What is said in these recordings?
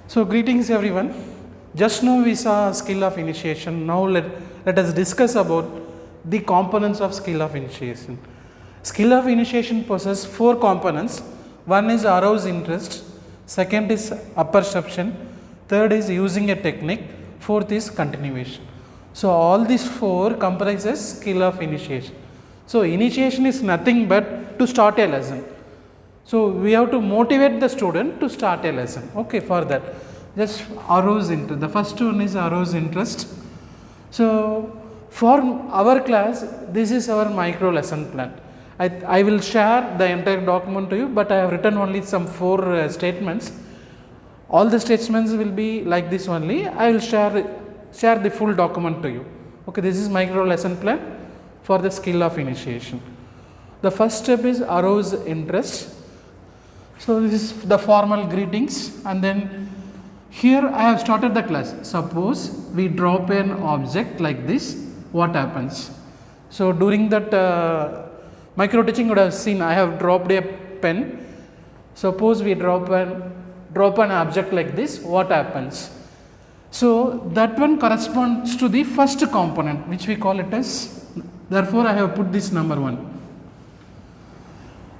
So greetings everyone. Just now we saw skill of initiation. Now let us discuss about the components of skill of initiation. Skill of initiation possesses 4 components. One is arouse interest, second is apperception, third is using a technique, fourth is continuation. So all these 4 comprises skill of initiation. So initiation is nothing but to start a lesson. So we have to motivate the student to start a lesson. Okay, for that, just arouse interest. The first one is arouse interest. So for our class, this is our micro lesson plan. I will share the entire document to you, but I have written only some 4 statements. All the statements will be like this only. I will share the full document to you. Okay, this is micro lesson plan for the skill of initiation. The first step is arouse interest. So this is the formal greetings, and then here I have started the class. Suppose we drop an object like this, what happens? So during that micro teaching you would have seen I have dropped a pen. Suppose we drop an object like this, what happens? So that one corresponds to the first component, which we call it as, therefore I have put this number 1.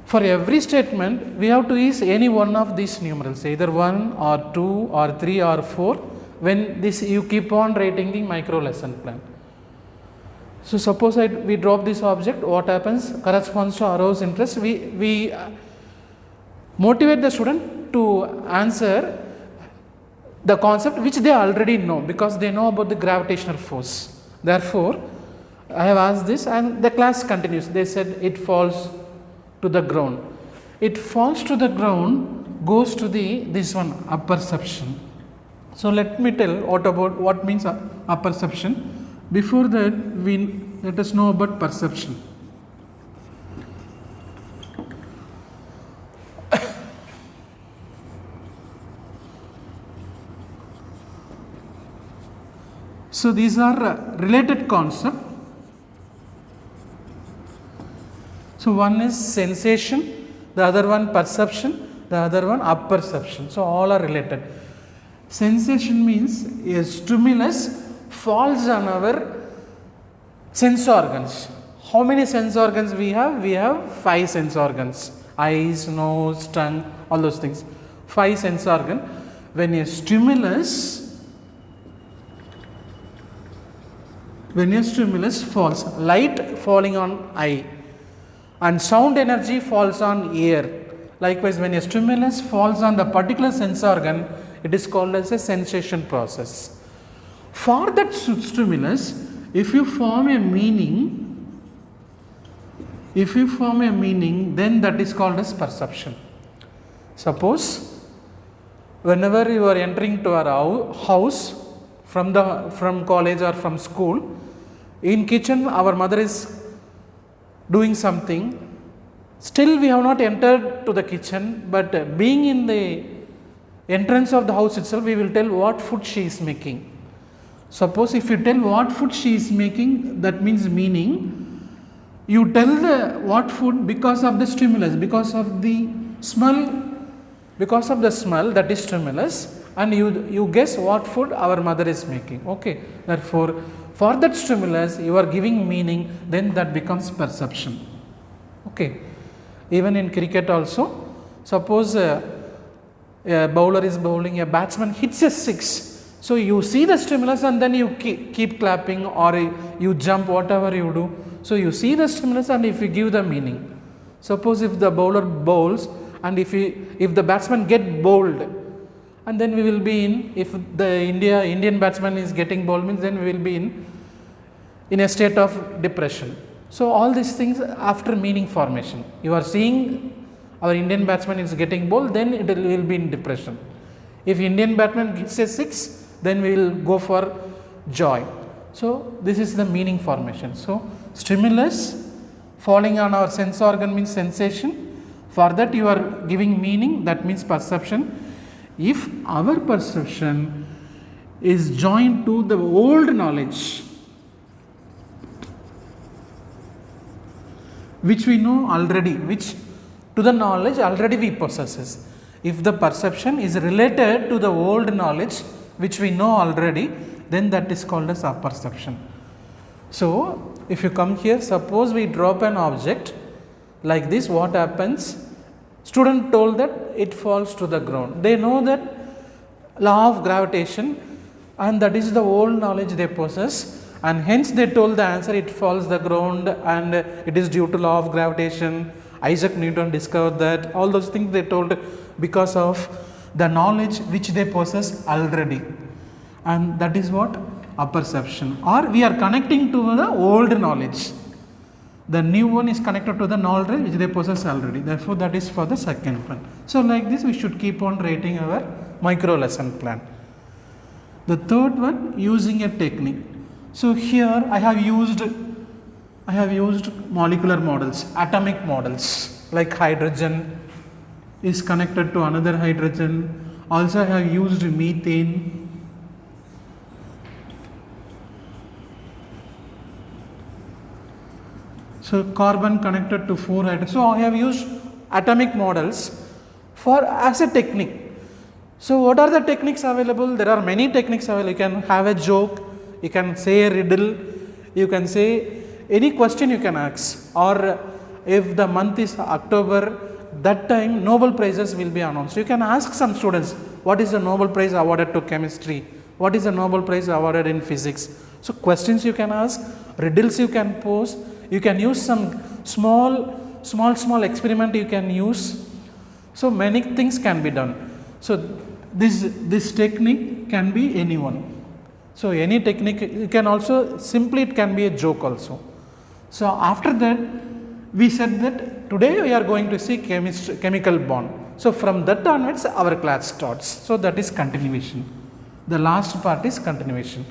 For every statement, we have to use any one of these numerals, either 1 or 2 or 3 or 4, when this you keep on writing the micro lesson plan. So suppose we drop this object, what happens? Corresponds to arouse interest. We motivate the student to answer the concept which they already know, because they know about the gravitational force. Therefore, I have asked this and the class continues. They said it falls to the ground. It falls to the ground, goes to this one, apperception. So let me tell what means apperception. Before that, let us know about perception. So these are related concepts. So one is sensation, the other one perception, the other one apperception. So all are related. Sensation means a stimulus falls on our sense organs. How many sense organs we have? We have 5 sense organs: eyes, nose, tongue, all those things. 5 sense organs. When a stimulus falls, light falling on eye, and sound energy falls on ear. Likewise, when a stimulus falls on the particular sense organ, it is called as a sensation process. For that stimulus, if you form a meaning, then that is called as perception. Suppose, whenever you are entering to our house from college or from school, in kitchen our mother is doing something, still we have not entered to the kitchen, but being in the entrance of the house itself, we will tell what food she is making. Suppose if you tell what food she is making, that means meaning. You tell what food because of the stimulus, because of the smell, that is stimulus, and you guess what food our mother is making. Okay, therefore for that stimulus you are giving meaning, then that becomes perception. Okay, even in cricket also, suppose a bowler is bowling, a batsman hits a 6. So you see the stimulus and then you keep clapping or you jump, whatever you do. So you see the stimulus and if you give the meaning. Suppose if the bowler bowls and if the batsman get bowled, and then we will be if the Indian batsman is getting bowled, means then we will be in a state of depression. So all these things after meaning formation. You are seeing our Indian batsman is getting bowled, then it will be in depression. If Indian batsman gets a 6, then we will go for joy. So this is the meaning formation. So stimulus falling on our sense organ means sensation. For that you are giving meaning, that means perception. If our perception is joined to the old knowledge, which we know already, which to the knowledge already we possesses. If the perception is related to the old knowledge which we know already, then that is called as apperception. So, if you come here, suppose we drop an object like this, what happens? Student told that it falls to the ground. They know that law of gravitation, and that is the old knowledge they possess, and hence they told the answer, it falls the ground and it is due to law of gravitation. Isaac Newton discovered that. All those things they told because of the knowledge which they possess already, and that is what apperception. Or we are connecting to the old knowledge. The new one is connected to the knowledge which they possess already. Therefore, that is for the second one. So, like this we should keep on writing our micro lesson plan. The third one, using a technique. So, here I have used molecular models, atomic models, like hydrogen is connected to another hydrogen. Also, I have used methane. So, carbon connected to 4 hydrogen. So, I have used atomic models for as a technique. So, what are the techniques available? There are many techniques available. You can have a joke, you can say a riddle, you can say any question you can ask, or if the month is October, that time Nobel Prizes will be announced. You can ask some students, what is the Nobel Prize awarded to chemistry? What is the Nobel Prize awarded in physics? So, questions you can ask, riddles you can pose, you can use some small experiment you can use. So, many things can be done. So, this technique can be anyone. So, any technique, you can also simply, it can be a joke also. So, after that we said that today we are going to see chemical bond. So, from that onwards our class starts. So, that is continuation. The last part is continuation.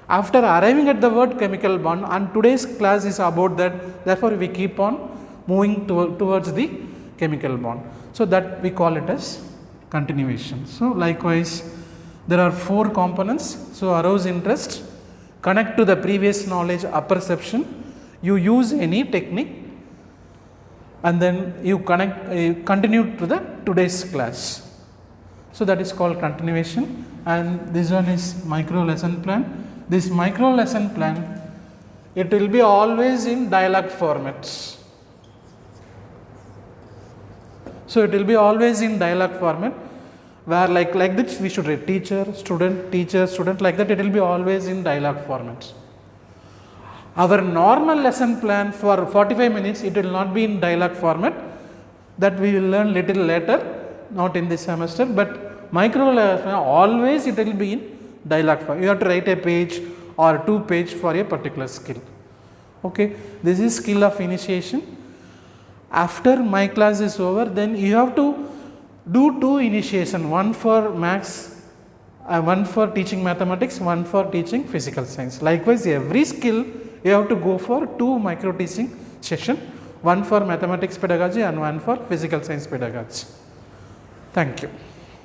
After arriving at the word chemical bond, and today's class is about that, therefore, we keep on moving towards the chemical bond. So, that we call it as continuation. So, likewise there are 4 components. So, arouse interest, connect to the previous knowledge, apperception, you use any technique, and then you continue to the today's class. So, that is called continuation, and this one is micro lesson plan. This micro lesson plan, it will be always in dialogue formats. So, it will be always in dialogue format, where like this we should read teacher, student, like that, it will be always in dialogue format. Our normal lesson plan for 45 minutes, it will not be in dialogue format, that we will learn little later, not in this semester, but micro lesson always it will be in dialogue format. You have to write a page or 2 pages for a particular skill. Okay, this is skill of initiation. After my class is over, then you have to do 2 initiation, one for maths, one for teaching mathematics, one for teaching physical science. Likewise, every skill you have to go for 2 micro teaching session, one for mathematics pedagogy and one for physical science pedagogy. Thank you.